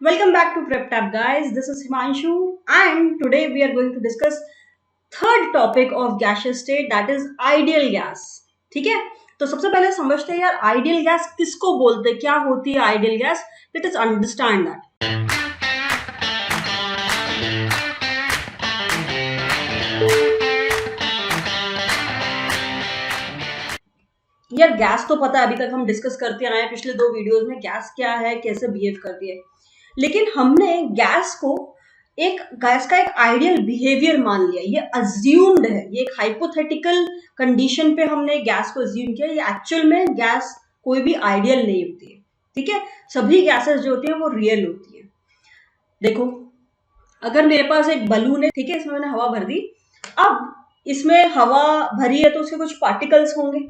Welcome back to Prep Tab, guys. This is Himanshu, and today we are going to discuss third topic of gaseous state, that is ideal gas. ठीक है, तो सबसे पहले समझते हैं यार ideal gas किसको बोलते हैं, क्या होती है ideal gas. Let us understand that. यार गैस तो पता है, अभी तक हम डिस्कस करते आए हैं पिछले 2 वीडियोस में गैस क्या है, कैसे बिहेव करती है. लेकिन हमने गैस का एक आइडियल बिहेवियर मान लिया. ये अज्यूम्ड है, ये एक हाइपोथेटिकल कंडीशन पे हमने गैस को अज्यूम किया. ये एक्चुअल में गैस कोई भी आइडियल नहीं होती है. ठीक है, सभी गैसेस जो होती हैं वो रियल होती है. देखो, अगर मेरे पास एक बलून है, ठीक है, इसमें मैंने हवा भर दी. अब इसमें हवा भरी है तो उसके कुछ पार्टिकल्स होंगे.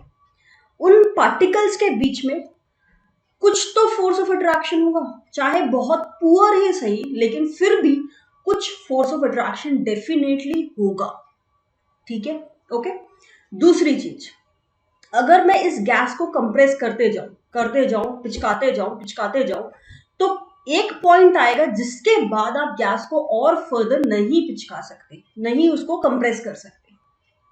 उन पार्टिकल्स के बीच में कुछ तो फोर्स ऑफ अट्रैक्शन होगा, चाहे बहुत पुअर ही सही, लेकिन फिर भी कुछ फोर्स ऑफ अट्रैक्शन डेफिनेटली होगा. ठीक है, ओके. दूसरी चीज, अगर मैं इस गैस को कंप्रेस करते जाऊं, पिचकाते जाऊं, तो एक पॉइंट आएगा जिसके बाद आप गैस को और फर्दर नहीं पिचका सकते, नहीं उसको कंप्रेस कर सकते.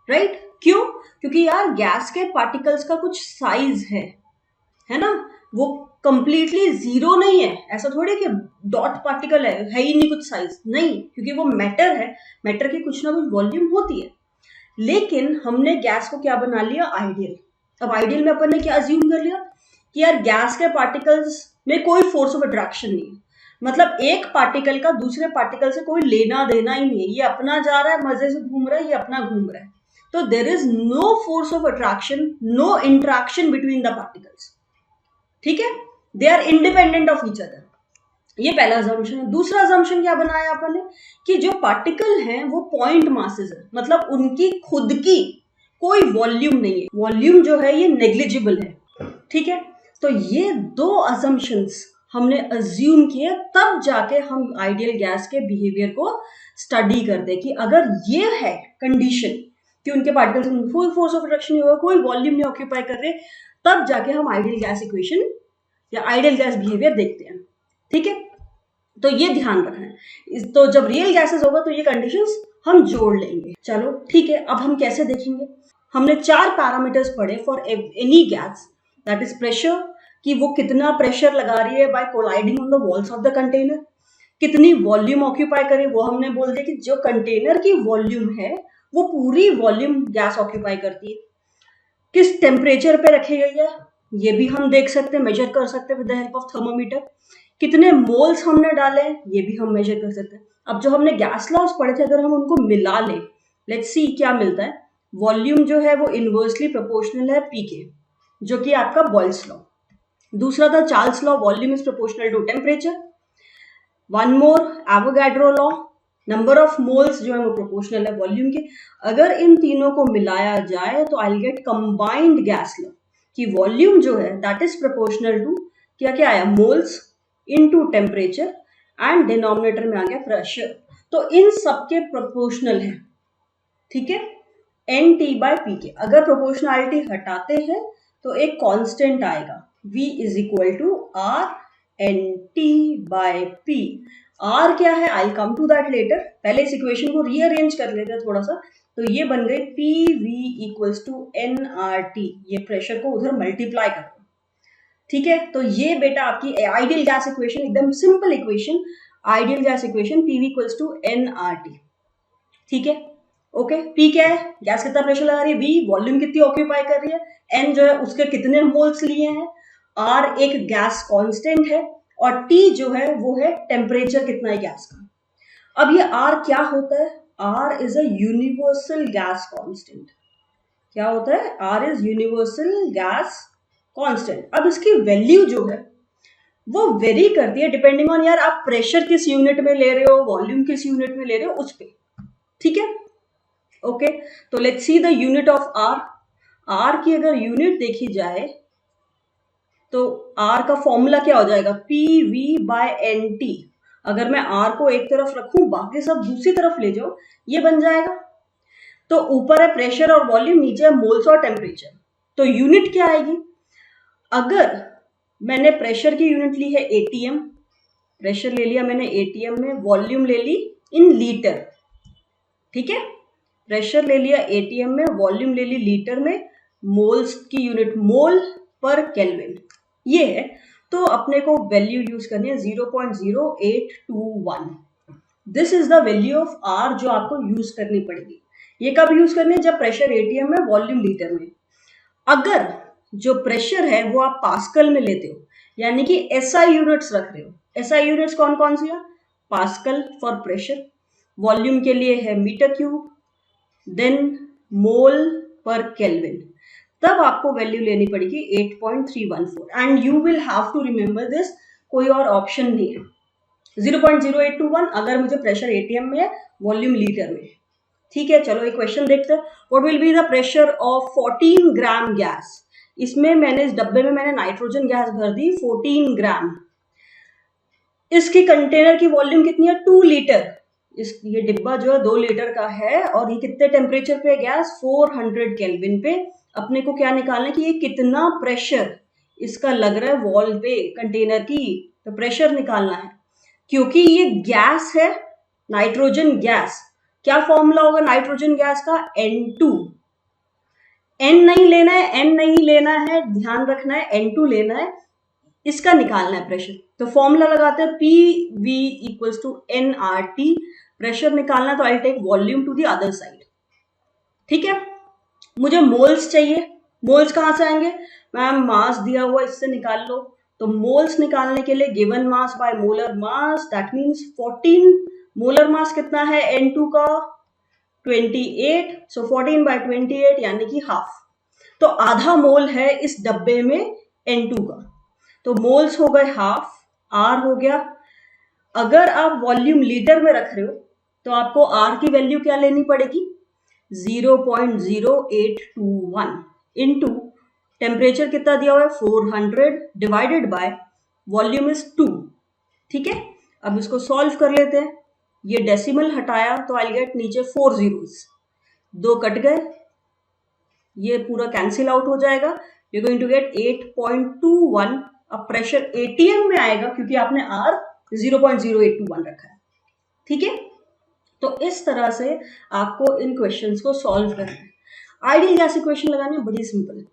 राइट? क्यों? क्योंकि यार गैस के पार्टिकल्स का कुछ साइज है ना. वो कंप्लीटली जीरो नहीं है. ऐसा थोड़ी कि डॉट पार्टिकल है ही नहीं कुछ साइज, नहीं, क्योंकि वो मैटर है. मैटर की कुछ ना कुछ वॉल्यूम होती है. लेकिन हमने गैस को क्या बना लिया, आइडियल. अब आइडियल में अपन ने क्या अज्यूम कर लिया कि यार गैस के पार्टिकल्स में कोई फोर्स ऑफ अट्रैक्शन नहीं है. मतलब एक पार्टिकल का दूसरे पार्टिकल से कोई लेना देना ही नहीं है. ये अपना जा रहा है, मजे से घूम रहा है, ये अपना घूम रहा है. तो there is no force of attraction, no interaction between the particles. ठीक है, they are independent of each other. ये पहला अजम्पशन है. दूसरा अजम्पशन क्या बनाया अपन ने कि जो पार्टिकल हैं वो पॉइंट मासेस है, मतलब उनकी खुद की कोई वॉल्यूम नहीं है. वॉल्यूम जो है ये नेग्लिजिबल है. ठीक है, तो ये 2 अजम्पशंस हमने अज्यूम किए, तब जाके हम आइडियल गैस के बिहेवियर को स्टडी करते कि अगर ये है कंडीशन कि उनके पार्टिकल्स में कोई फोर्स ऑफ अट्रैक्शन नहीं होगा, कोई वॉल्यूम नहीं ऑक्यूपाई कर रहे, तब जाके हम आइडियल गैस इक्वेशन या आइडियल गैस बिहेवियर देखते हैं. ठीक है, तो ये ध्यान रखना है. तो जब रियल गैसेस होगा तो ये कंडीशंस हम जोड़ लेंगे. चलो ठीक है, अब हम कैसे देखेंगे. हमने 4 पैरामीटर्स पढ़े for any gas, that is pressure, कि वो कितना प्रेशर लगा रही है by colliding on the walls of the container. कितनी वॉल्यूम ऑक्यूपाई करे, वो हमने बोल दिया कि जो कंटेनर की वॉल्यूम है वो पूरी वॉल्यूम गैस ऑक्यूपाई करती है. किस टेम्परेचर पे रखी गई है ये भी हम देख सकते हैं, मेजर कर सकते हैं with the help of thermometer. कितने मोल्स हमने डाले ये भी हम मेजर कर सकते हैं. अब जो हमने गैस लॉस पढ़े थे, अगर हम उनको मिला लें, लेट्स सी क्या मिलता है. वॉल्यूम जो है वो इनवर्सली प्रोपोर्शनल है पी के, जो कि आपका बॉयल्स लॉ. दूसरा था Charles law, volume is proportional to temperature. One more, Avogadro law, number of moles जो है वो प्रोपोर्शनल है वॉल्यूम के. अगर इन तीनों को मिलाया जाए तो I will get combined gas law, कि वॉल्यूम जो है दैट इज प्रोपोर्शनल टू क्या क्या आया, moles into temperature, and denominator में आ गया प्रेशर. तो इन सबके प्रोपोर्शनल है. ठीक है, एन टी बाय पी के. अगर प्रोपोर्शनलिटी हटाते हैं तो एक कांस्टेंट आएगा, V is equal to R N T by P. R क्या है, I come to that letter. पहले इस इक्वेशन को रीअरेंज कर लेते हैं थोड़ा सा. तो ये बन गई P V equals to N R T. ये प्रेशर को उधर मल्टीप्लाई कर दो. ठीक है, तो ये बेटा आपकी आइडियल गैस इक्वेशन, एकदम simple equation, ideal gas equation P V equals to N R T. ठीक है, ओके. पी क्या है, गैस कितना प्रेशर लगा रही है, वी वॉल्यूम कितनी ऑक्यूपाई कर रही है, एन जो है उसके कितने मोल्स लिए हैं, आर एक गैस कांस्टेंट है, और टी जो है वो है टेम्परेचर कितना है गैस का. अब ये आर क्या होता है, R is a universal gas constant. क्या होता है, R is universal gas constant. अब इसकी वैल्यू जो है वो वेरी करती है डिपेंडिंग ऑन यार आप प्रेशर किस यूनिट में ले रहे हो, वॉल्यूम किस यूनिट में ले रहे हो, उस पे. ठीक है, ओके. तो let's see the unit of R. R की अगर यूनिट देखी जाए तो आर का फॉर्मूला क्या हो जाएगा, P V by N T. अगर मैं आर को एक तरफ रखूं, बाकी सब दूसरी तरफ ले जाओ, ये बन जाएगा. तो ऊपर है प्रेशर और वॉल्यूम, नीचे है मोल्स और टेम्परेचर. तो यूनिट क्या आएगी, अगर मैंने प्रेशर की यूनिट ली है एटीएम, प्रेशर ले लिया मैंने एटीएम में, वॉल्यूम ले ली इन लीटर, ठीक है, प्रेशर ले लिया एटीएम में, वॉल्यूम ले ली लीटर में, मोल्स की यूनिट मोल पर केल्विन ये है। तो अपने को वैल्यू यूज करनी है 0.0821। This is the value of R जो आपको यूज करनी पड़ेगी। ये कब यूज करनी है? जब प्रेशर एटीएम में, वॉल्यूम लीटर में। अगर जो प्रेशर है वो आप पास्कल में लेते हो, यानी कि एसआई यूनिट्स रख रहे हो। एसआई यूनिट्स कौन कौन सी है? पास्कल फॉर प्रेशर, वॉल्यूम के लिए है मीटर क्यूब, देन मोल पर केल्विन, तब आपको वैल्यू लेनी पड़ेगी 8.314 and you will have to remember this, कोई और ऑप्शन नहीं है। 0.0821 अगर मुझे प्रेशर एटीएम में है, वॉल्यूम लीटर में, ठीक है। चलो एक क्वेश्चन देखते हैं। What will be the pressure of 14 gram gas? इसमें मैंने इस डब्बे में मैंने नाइट्रोजन गैस भर दी 14 ग्राम। इसकी कंटेनर की वॉल्यूम कितनी है? 2 लीटर। ये डिब्बा जो है 2 लीटर का है और ये कितने टेम्परेचर पे गैस? 400 केल्विन पे। अपने को क्या निकालना है कि ये कितना प्रेशर इसका लग रहा है वॉल पे, कंटेनर की, तो प्रेशर निकालना है। क्योंकि ये गैस है, नाइट्रोजन गैस, क्या फॉर्मूला होगा नाइट्रोजन गैस का? N2। N नहीं लेना है, N नहीं लेना है, ध्यान रखना है, N2 लेना है, इसका निकालना है प्रेशर। तो फॉर्मूला लगाते हैं PV equals to nRT। Pressure निकालना तो I take volume to the other side, ठीक है। मुझे मोल्स चाहिए। मोल्स कहां से आएंगे? मैम मास दिया हुआ, इससे निकाल लो। तो मोल्स निकालने के लिए given mass by molar mass, that means 14। Molar mass कितना है N2 का? 28। सो 14 बाय 28 यानी कि हाफ। तो आधा मोल है इस डब्बे में N2 का। तो मोल्स हो गए हाफ, आर हो गया। अगर आप वॉल्यूम लीटर में रख रहे हो तो आपको आर की वैल्यू क्या लेनी पड़ेगी? 0.0821 इंटू टेम्परेचर कितना दिया हुआ है? 400 डिवाइडेड बाय वॉल्यूम इज 2, ठीक है। अब इसको सॉल्व कर लेते हैं। ये डेसिमल हटाया तो आई गेट नीचे 4 zeros, 2 कट गए, ये पूरा कैंसिल आउट हो जाएगा। You going to get 8.21। अब प्रेशर एटीएम में आएगा क्योंकि आपने आर 0.0821 रखा है, ठीक है। तो इस तरह से आपको इन क्वेश्चंस को सॉल्व करना है। आइडियल गैस इक्वेशन लगानी है, बड़ी सिंपल है।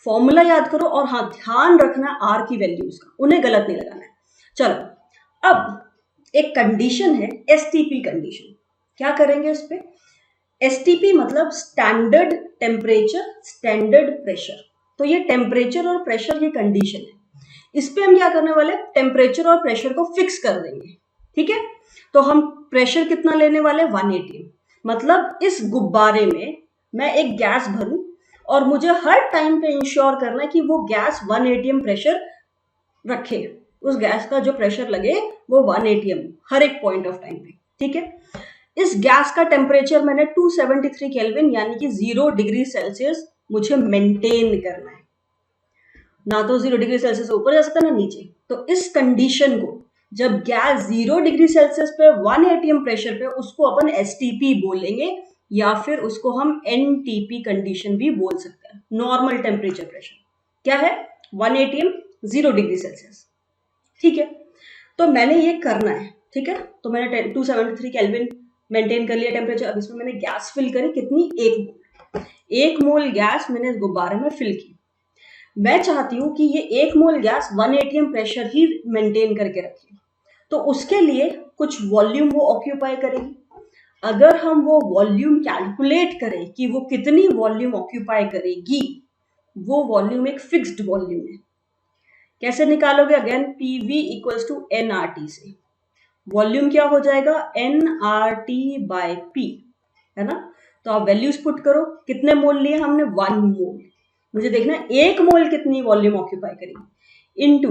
फॉर्मूला याद करो और हाँ ध्यान रखना आर की वैल्यूज का, उन्हें गलत नहीं लगाना है। चलो अब एक कंडीशन है एसटीपी कंडीशन। क्या करेंगे इस पे? एसटीपी मतलब स्टैंडर्ड टेम्परेचर, स्टैंडर्ड प्रेशर। तो ये टेम्परेचर और प्रेशर की कंडीशन है। इस पे हम क्या करने वाले? टेम्परेचर और प्रेशर को फिक्स कर देंगे, ठीक है। तो हम प्रेशर कितना लेने वाले? 180। मतलब इस गुब्बारे में मैं एक गैस भरूं और मुझे हर टाइम पे इंश्योर करना है कि वो गैस 1 atm प्रेशर रखे। उस गैस का जो प्रेशर लगे वो 1 atm हर एक पॉइंट ऑफ टाइम पे, ठीक है। इस गैस का टेम्परेचर मैंने 273 केल्विन यानी कि 0 डिग्री सेल्सियस मुझे मेंटेन करना है। ना तो 0 डिग्री सेल्सियस से ऊपर जा सकता है ना नीचे। तो इस कंडीशन को जब गैस 0 डिग्री सेल्सियस पे 1 atm प्रेशर पे, उसको अपन एसटीपी बोलेंगे या फिर उसको हम एनटीपी कंडीशन भी बोल सकते हैं। नॉर्मल टेम्परेचर प्रेशर क्या है? 1 atm 0 डिग्री सेल्सियस, ठीक है। तो मैंने ये करना है, ठीक है। तो मैंने 273 केल्विन मेंटेन कर लिया टेम्परेचर। अब इसमें मैंने गैस फिल करी, कितनी? 1 मोल गैस मैंने इस गुब्बारे में फिल की। मैं चाहती हूं कि ये 1 मोल गैस 1 atm प्रेशर ही मेंटेन करके रखे। तो उसके लिए कुछ वॉल्यूम वो ऑक्यूपाई करेगी। अगर हम वो वॉल्यूम कैलकुलेट करें कि वो कितनी वॉल्यूम ऑक्यूपाई करेगी, वो वॉल्यूम एक फिक्स्ड वॉल्यूम है। कैसे निकालोगे? Again PV equals to NRT से। वॉल्यूम क्या हो जाएगा? एनआरटी बाय पी, है ना। तो आप वैल्यूज पुट करो। कितने मोल लिए हमने? 1 मोल। मुझे देखना है 1 मोल कितनी वॉल्यूम ऑक्यूपाई करेगी, इनटू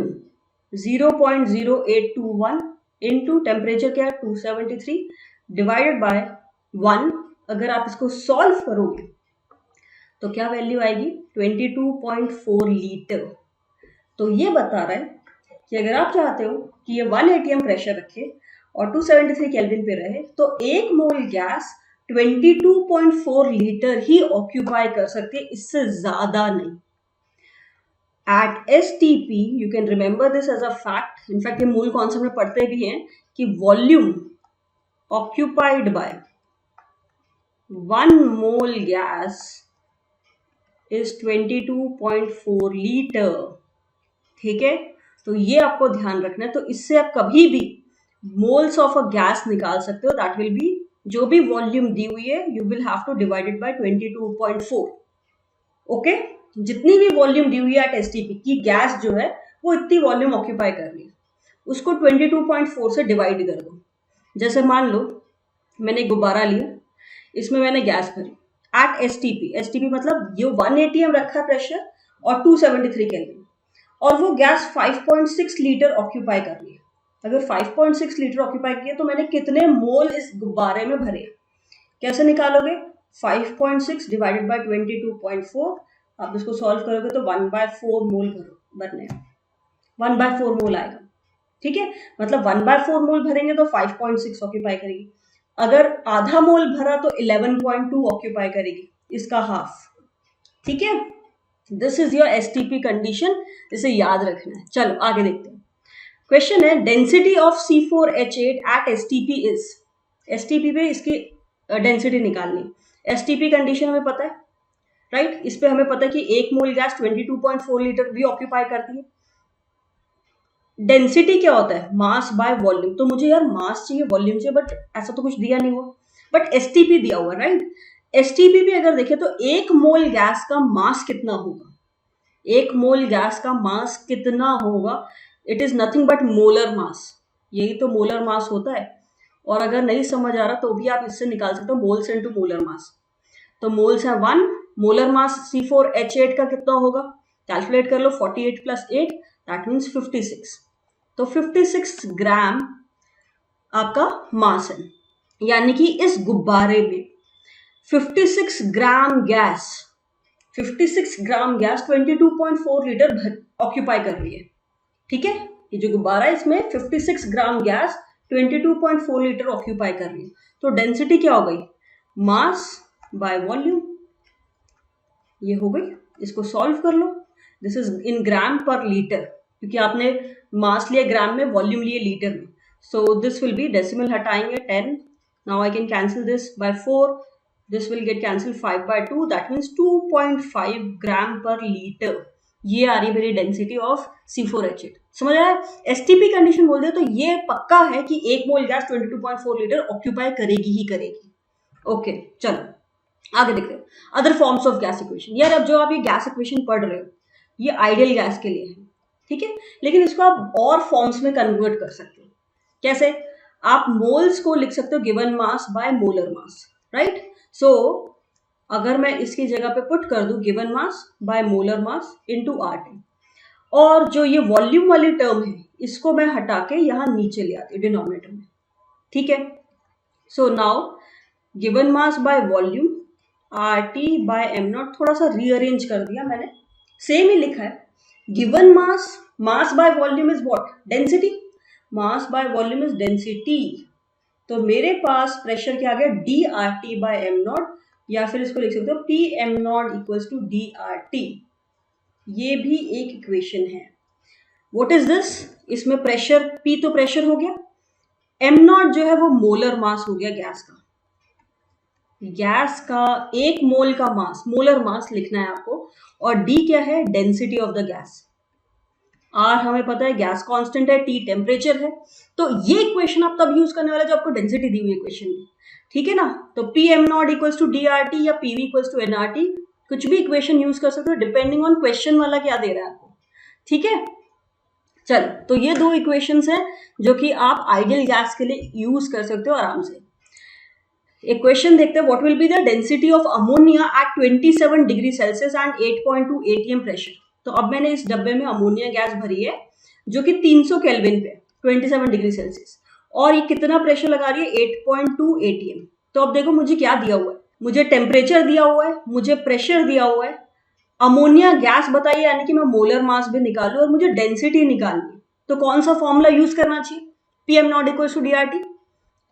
0.0821 इनटू टेम्परेचर क्या है? 273 डिवाइडेड बाय 1। अगर आप इसको सॉल्व करोगे तो क्या वैल्यू आएगी? 22.4 लीटर। तो ये बता रहा है कि अगर आप चाहते हो कि ये 1 atm प्रेशर रखे और 273 केल्विन पे रहे तो 1 मोल गैस 22.4 लीटर ही ऑक्यूपाई कर सकती है, इससे ज्यादा नहीं। At STP, you can remember this as a fact, in fact ये मूल कॉन्सेप्ट में पढ़ते भी हैं कि volume occupied by 1 mole gas is 22.4 litre. ठीक है, तो ये आपको ध्यान रखना है। तो इससे आप कभी भी मोल्स ऑफ अ गैस निकाल सकते हो। दैट विल बी, जो भी वॉल्यूम दी हुई है you will have to divide it by 22.4। Okay, जितनी भी वॉल्यूम दी हुई है एट STP की गैस जो है वो इतनी वॉल्यूम ऑक्यूपाई कर रही है, उसको 22.4 से डिवाइड कर दो। जैसे मान लो मैंने गुब्बारा लिया, इसमें मैंने गैस भरी एट STP मतलब ये 1 atm रखा है प्रेशर और 273 केल्विन, और वो गैस 5.6 लीटर ऑक्यूपाई कर रही है। अगर 5.6 लीटर ऑक्यूपाई किया तो मैंने कितने मोल इस गुब्बारे में भरे? कैसे निकालोगे? 5.6 डिवाइडेड बाय 22.4, आप इसको सॉल्व करोगे तो 1/4 मोल भरने हैं, 1/4 मोल आएगा। ठीक है, मतलब 1/4 मोल भरेंगे तो 5.6 ऑक्यूपाई करेगी। अगर आधा मोल भरा तो 11.2 ऑक्यूपाई करेगी, इसका हाफ। ठीक है, this is your STP condition, इसे याद रखना है। चलो आगे देखते हैं। क्वेश्चन है density of C4H8 at STP is. STP पे इसकी डेंसिटी निकालनी। STP कंडीशन हमें पता है, राइट? इस पे हमें पता है कि 1 मोल गैस 22.4 लीटर भी ऑक्यूपाई करती है। डेंसिटी क्या होता है? मास बाय वॉल्यूम। तो मुझे यार मास चाहिए, वॉल्यूम चाहिए, बट ऐसा तो कुछ दिया नहीं हुआ, बट STP दिया हुआ, राइट? STP भी अगर देखें तो 1 मोल गैस का मास कितना होगा? 1 मोल गैस का मास कितना होगा? It is nothing but molar mass. यही तो मोलर मास होता है। और अगर नहीं समझ आ रहा तो भी आप इससे निकाल सकते हो मोल्स इनटू मोलर मास। तो मोल्स है 1, मोलर मास C4H8 का कितना होगा? कैलकुलेट कर लो, 48 + 8 दैट मीन्स 56। तो 56 ग्राम आपका मास है, यानी कि इस गुब्बारे में 56 ग्राम गैस 22.4 लीटर ऑक्यूपाई कर रही है। ठीक है, ये जो गुब्बारा है इसमें 56 ग्राम गैस 22.4 लीटर ऑक्यूपाई कर रही है। तो डेंसिटी क्या हो गई? मास बाय वॉल्यूम, ये हो गई। इसको सॉल्व कर लो। दिस इज इन ग्राम पर लीटर, क्योंकि आपने मास लिया ग्राम में, वॉल्यूम लिए लीटर में। So this will be, decimal हटाएंगे 10, now I can cancel this by 4, this will get cancel 5/2, that means 2.5 ग्राम पर लीटर। ये आ रही है मेरी डेंसिटी ऑफ C4H8। समझ आया? STP कंडीशन बोल दे तो ये पक्का है कि 1 मोल गैस 22.4 लीटर ऑक्यूपाई करेगी ही करेगी। ओके, चलो आगे देखते हैं other forms of gas equation. यार अब जो आप ये गैस इक्वेशन पढ़ रहे हो ये आइडियल गैस के लिए है, ठीक है, लेकिन इसको आप और फॉर्म्स में कन्वर्ट कर सकते हो। कैसे? आप मोल्स को लिख सकते हो given mass by molar mass, right? So अगर मैं इसकी जगह पे पुट कर दूं given mass by molar mass into RT, और जो ये वॉल्यूम वाली टर्म है इसको मैं हटा के यहां नीचे ले आती हूँ डिनोमिनेटर में। ठीक है, so now given mass by volume RT by m0, थोड़ा सा रीअरेंज कर दिया मैंने, सेम ही लिखा है। Given mass by volume is what? Density. Mass by volume is density. तो मेरे पास प्रेशर क्या आ गया? DRT बाय m0, या फिर इसको लिख सकते हो PM0 इक्वल्स टू DRT। ये भी एक इक्वेशन है। What is this? इसमें प्रेशर P तो प्रेशर हो गया, m0 जो है वो मोलर मास हो गया गैस का। गैस का 1 मोल का मास, मोलर मास लिखना है आपको, और D क्या है? Density of the gas. R हमें पता है गैस कांस्टेंट है, T टेम्परेचर है। तो ये इक्वेशन आप तब यूज करने वाले जब आपको डेंसिटी दी हुई इक्वेशन में, ठीक है ना? तो PM0 इक्वल्स टू DRT या PV इक्वल्स टू NRT, कुछ भी इक्वेशन यूज कर सकते हो डिपेंडिंग ऑन क्वेश्चन वाला क्या दे रहा है आपको। ठीक है, चलो, तो ये 2 इक्वेशंस हैं जो कि आप आइडियल गैस के लिए यूज कर सकते हो आराम से। एक क्वेश्चन देखते हैं, what will be the density of ammonia at 27 degree Celsius and 8.2 atm pressure. तो अब मैंने इस डब्बे में अमोनिया गैस भरी है जो कि 300 केल्विन पे 27 डिग्री सेल्सियस, और ये कितना प्रेशर लगा रही है? 8.2 atm। तो अब देखो मुझे क्या दिया हुआ है, मुझे टेम्परेचर दिया हुआ है, मुझे प्रेशर दिया हुआ है, अमोनिया गैस बताइए, यानी कि मैं मोलर मास भी निकालू और मुझे डेंसिटी निकालनी। तो कौन सा फॉर्मूला यूज करना चाहिए? PM0 equals to DRT।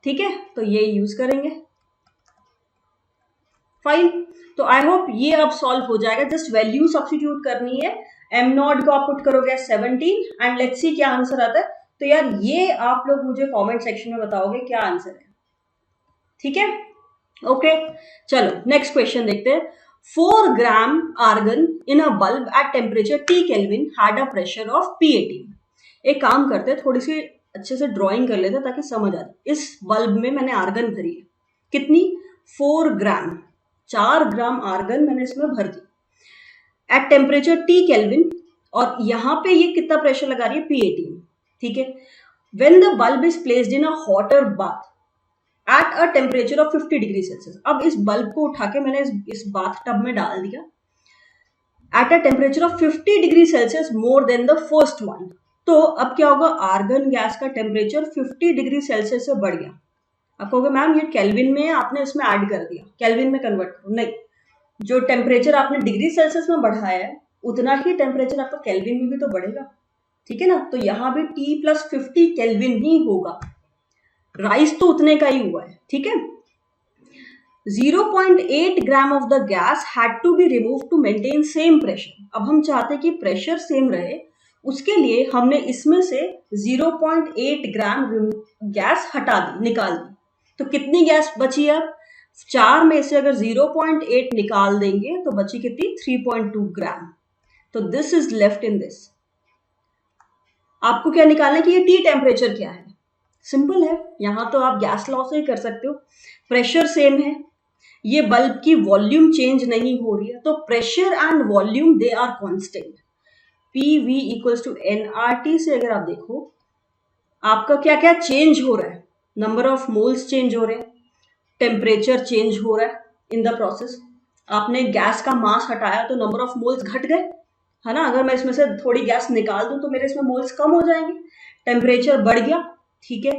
ठीक है, तो ये यूज करेंगे। फाइन, तो आई होप ये अब सॉल्व हो जाएगा। जस्ट वैल्यू सब्स्टिट्यूट करनी है एम नॉट को आप पुट करोगे 17 एंड लेट्स सी क्या आंसर आता है। तो यार ये आप लोग मुझे कमेंट सेक्शन में बताओगे क्या आंसर है, ठीक है। ओके चलो नेक्स्ट क्वेश्चन देखते हैं। 4 gram argon in a bulb at temperature T kelvin had a pressure of P18। एक काम करते हैं, थोड़ी सी अच्छे से ड्राइंग कर लेते हैं ताकि समझ आ जाए। इस बल्ब में मैंने आर्गन भरी है, कितनी 4 ग्राम, 4 ग्राम आर्गन मैंने इसमें भर दी एट टेम्परेचर T केल्विन, और यहां पे ये कितना प्रेशर लगा रही है P18, ठीक है। When the bulb is placed in a hotter bath at a temperature of 50 degree Celsius. अब इस बल्ब को उठा के मैंने इस बाथ टब में डाल दिया at a temperature of 50 degree Celsius more than the first one. तो अब क्या होगा, आर्गन गैस का टेम्परेचर 50 डिग्री सेल्सियस से बढ़ गया। आप कहोगे मैम ये केल्विन में आपने इसमें ऐड कर दिया, केल्विन में कन्वर्ट करो, नहीं, जो टेम्परेचर आपने डिग्री सेल्सियस में बढ़ाया है उतना ही टेम्परेचर आपका केल्विन में भी तो बढ़ेगा, ठीक है ना। तो यहां भी T+50 केल्विन ही होगा, राइस तो उतने का ही हुआ है, ठीक है। 0.8 gram of the gas had to be remove to maintain same pressure. अब हम चाहते कि प्रेशर सेम रहे, उसके लिए हमने इसमें से 0.8 ग्राम गैस हटा दी, निकाल दी। तो कितनी गैस बची अब, 4 में से अगर 0.8 निकाल देंगे तो बची कितनी 3.2 ग्राम। तो this is left in this. आपको क्या निकालना है कि ये टी टेम्परेचर क्या है, सिंपल है, यहां तो आप गैस लॉ से ही कर सकते हो। प्रेशर सेम है, ये बल्ब की वॉल्यूम चेंज नहीं हो रही है, तो pressure and volume they are constant. PV equals to nRT से अगर आप देखो आपका क्या क्या चेंज हो रहा है, नंबर ऑफ मोल्स चेंज हो रहे हैं, टेम्परेचर चेंज हो रहा है इन द प्रोसेस। आपने गैस का मास हटाया तो नंबर ऑफ मोल्स घट गए, है ना। अगर मैं इसमें से थोड़ी गैस निकाल दूं तो मेरे इसमें मोल्स कम हो जाएंगे, टेम्परेचर बढ़ गया, ठीक है।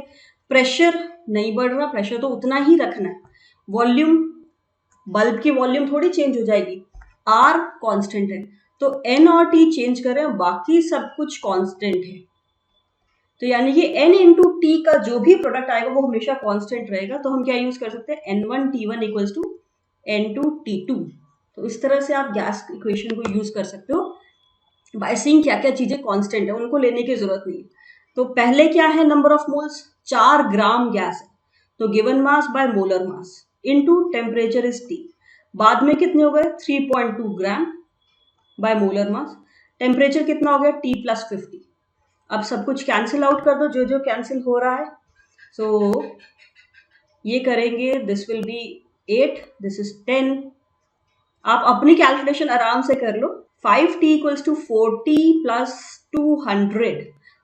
प्रेशर नहीं बढ़ रहा, प्रेशर तो उतना ही रखना है। वॉल्यूम, बल्ब की वॉल्यूम थोड़ी चेंज हो जाएगी, R कांस्टेंट है, तो N और T चेंज करें, बाकी सब कुछ कांस्टेंट है। तो यानी कि N इंटू T का जो भी प्रोडक्ट आएगा वो हमेशा कांस्टेंट रहेगा। तो हम क्या यूज कर सकते हैं, N1T1 इक्वल्स टू N2T2। तो इस तरह से आप गैस इक्वेशन को यूज कर सकते हो बाय सीइंग क्या क्या चीजें कांस्टेंट है, उनको लेने की जरूरत नहीं है। तो पहले क्या है, number of moles 4 gram gas है, तो given mass by molar mass into temperature is T। बाद में कितने हो गए 3.2 ग्राम बाय मोलर मास, टेम्परेचर कितना हो गया T+50। अब सब कुछ कैंसिल आउट कर दो, जो जो कैंसिल हो रहा है। सो ये करेंगे, this will be 8, this is 10। आप अपनी कैलकुलेशन आराम से कर लो। 5T equals to 40 plus 200।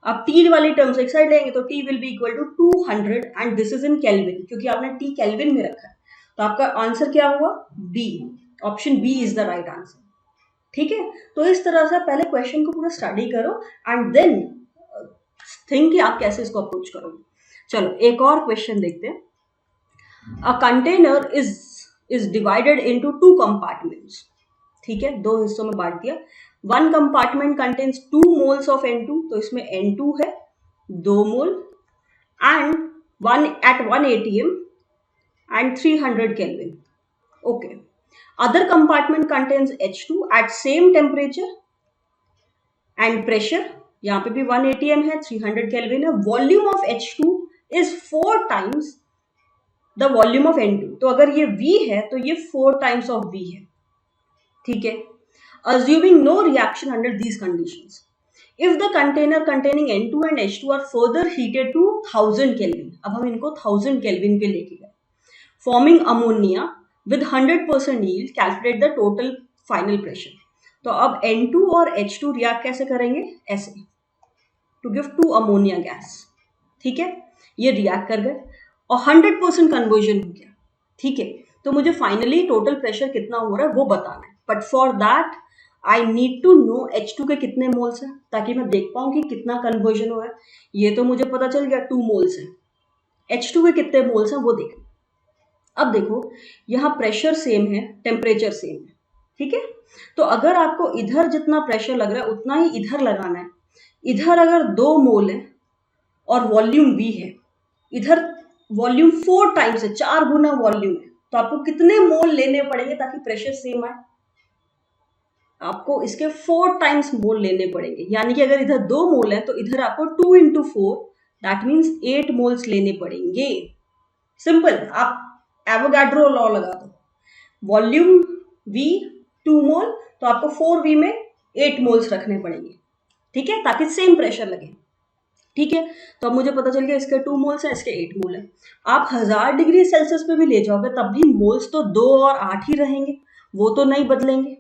अब T वाली टर्म्स एक साइड लेंगे तो T will be equal to 200 and this is in Kelvin, क्योंकि आपने T केल्विन में रखा है। तो आपका आंसर क्या हुआ, B, option B is the right answer, ठीक है। तो इस तरह से पहले क्वेश्चन को पूरा स्टडी करो एंड देन थिंक कि आप कैसे इसको अप्रोच करोगे। चलो एक और क्वेश्चन देखते हैं। A container is divided into 2 compartments, ठीक है, 2 हिस्सों में बांट दिया। 1 compartment contains 2 moles of N2, तो इसमें N2 है 2 mole and 1 at 1 atm and 300 Kelvin. Okay. Other compartment contains H2 at same temperature and pressure. यहाँ पे भी 1 atm है, 300 Kelvin है। Volume of H2 is 4 times the volume of N2. तो अगर ये V है तो ये 4 times of V है, ठीक है। Assuming no reaction under these conditions, if the container containing N2 and H2 are further heated to 1000 Kelvin, अब हम इनको 1000 Kelvin पे लेके गए, forming ammonia with 100% yield, calculate the total final pressure. तो अब N2 और H2 रिएक्ट कैसे करेंगे, ऐसे, to give 2 ammonia gas, ठीक है। ये रिएक्ट कर गए और 100% कन्वर्जन हो गया, ठीक है। तो मुझे फाइनली टोटल प्रेशर कितना हो रहा है वो बताना है, but for that I need to know H2 के कितने मोल्स हैं, ताकि मैं देख पाऊं कि कितना कन्वर्जन हो रहा है। ये तो मुझे पता चल गया 2 मोल्स है, H2 के कितने मोल्स हैं वो देख। अब देखो यहाँ प्रेशर सेम है, टेम्परेचर सेम है, ठीक है। तो अगर आपको इधर जितना प्रेशर लग रहा है उतना ही इधर लगाना है। इधर अगर 2 मोल है और वॉल्यूम V है, इधर वॉल्यूम 4 टाइम्स है, 4 गुना वॉल्यूम है, तो आपको कितने मोल लेने पड़ेंगे ताकि प्रेशर सेम आए। आपको इसके 4 टाइम्स मोल लेने पड़ेंगे, यानी कि अगर इधर 2 मोल है तो इधर आपको 2 into 4 दैट मीन्स 8 मोल्स लेने पड़ेंगे। सिंपल, आप एवोगाड्रो लॉ लगा दो, वॉल्यूम V 2 मोल तो आपको 4V में 8 मोल्स रखने पड़ेंगे, ठीक है, ताकि सेम प्रेशर लगे। ठीक है, तो अब मुझे पता चल गया इसके 2 मोल्स है, इसके 8 मोल है। आप 1000 डिग्री सेल्सियस पे भी ले जाओगे तब भी मोल्स तो 2 और 8 ही रहेंगे, वो तो नहीं बदलेंगे,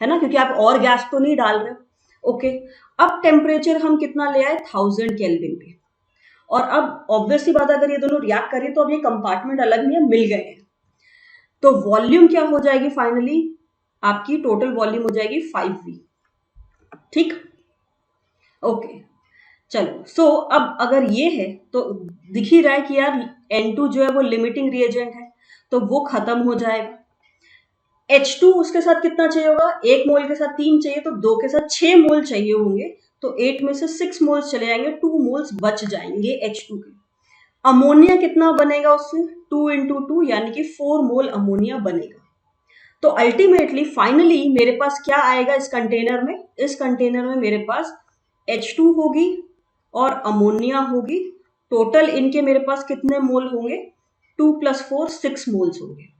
है ना, क्योंकि आप और गैस तो नहीं डाल रहे हो। ओके, अब टेम्परेचर हम कितना ले आए 1000 केल्विन पे, और अब ऑब्वियसली बात अगर ये दोनों रिएक्ट करें तो अब ये कंपार्टमेंट अलग नहीं है, मिल गए हैं। तो वॉल्यूम क्या हो जाएगी फाइनली, आपकी टोटल वॉल्यूम हो जाएगी 5V। ठीक, ओके, चलो। सो अब अगर ये है तो दिख ही रहा है कि यार N2 जो है वो लिमिटिंग रिएजेंट है, तो वो खत्म हो जाएगा। H2 उसके साथ कितना चाहिए होगा, 1 मोल के साथ 3 चाहिए, तो 2 के साथ 6 मोल चाहिए होंगे, तो 8 में से 6 मोल्स चले जाएंगे, 2 मोल्स बच जाएंगे H2 के। अमोनिया कितना बनेगा उससे, 2 into 2 यानी कि 4 मोल अमोनिया बनेगा। तो अल्टीमेटली फाइनली मेरे पास क्या आएगा इस कंटेनर में, इस कंटेनर में मेरे पास H2 होगी और अमोनिया होगी। टोटल इनके मेरे पास कितने मोल होंगे, 2 + 4 6 मोल्स होंगे।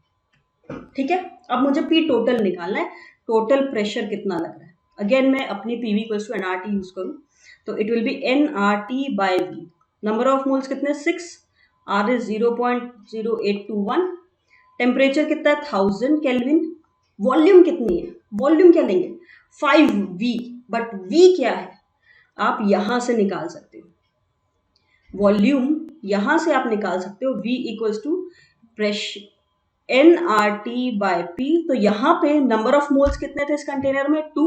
ठीक है, अब मुझे पी टोटल निकालना है, टोटल प्रेशर कितना लग रहा है। अगेन मैं अपनी PV equals to NRT use करूं तो it will be NRT by V. Number of moles कितने 6, आर इज 0.0821, टेम्परेचर कितना है 1000 केल्विन, वॉल्यूम कितनी है, वॉल्यूम क्या लेंगे 5V, बट V क्या है आप यहां से निकाल सकते हो, वॉल्यूम यहां से आप निकाल सकते हो, V equals to pressure NRT by P. तो यहाँ पे नंबर ऑफ मोल्स कितने थे इस कंटेनर में 2,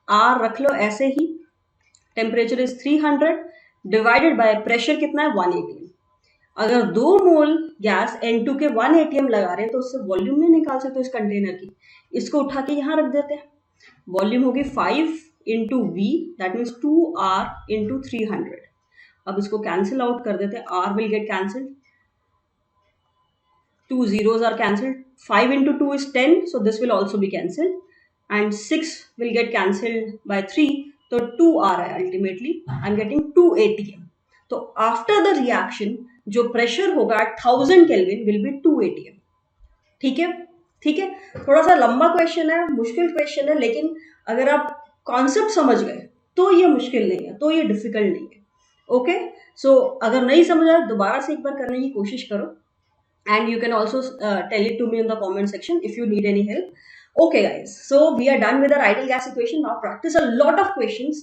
आर रख लो ऐसे ही, temperature is 300 divided by pressure कितना है 1 atm। अगर 2 मोल गैस N2 के 1 atm लगा रहे हैं तो उससे वॉल्यूम नहीं निकाल सकते इस कंटेनर की, इसको उठा के यहाँ रख देते हैं, वॉल्यूम होगी 5 into V that means 2R into 300। अब इसको कैंसिल आउट कर देते हैं, R will get cancelled, 2 zeros are cancelled, 5 into 2 is 10, so this will also be cancelled, and 6 will get cancelled by 3, so 2 आ रहा है ultimately, I'm getting 2 atm। तो after the reaction जो pressure होगा 1000 kelvin will be 2 atm। ठीक है, ठीक है, थोड़ा सा लंबा क्वेश्चन है, मुश्किल क्वेश्चन है, लेकिन अगर आप कॉन्सेप्ट समझ गए तो ये मुश्किल नहीं है, तो ये डिफिकल्ट नहीं है। ओके, सो अगर नहीं समझ आया दोबारा से एक बार करने की कोशिश करो, and you can also tell it to me in the comment section if you need any help. Okay guys, so we are done with our ideal gas equation. Now practice a lot of questions.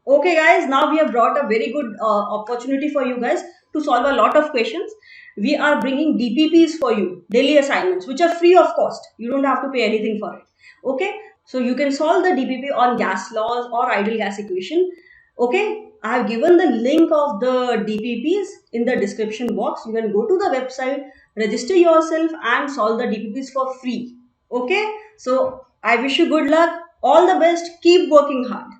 Okay guys, now we have brought a very good opportunity for you guys to solve a lot of questions. We are bringing DPPs for you, daily assignments, which are free of cost, you don't have to pay anything for it. Okay, so you can solve the DPP on gas laws or ideal gas equation. Okay, I have given the link of the DPPs in the description box. You can go to the website, register yourself and solve the DPPs for free. Okay, so I wish you good luck, all the best, keep working hard.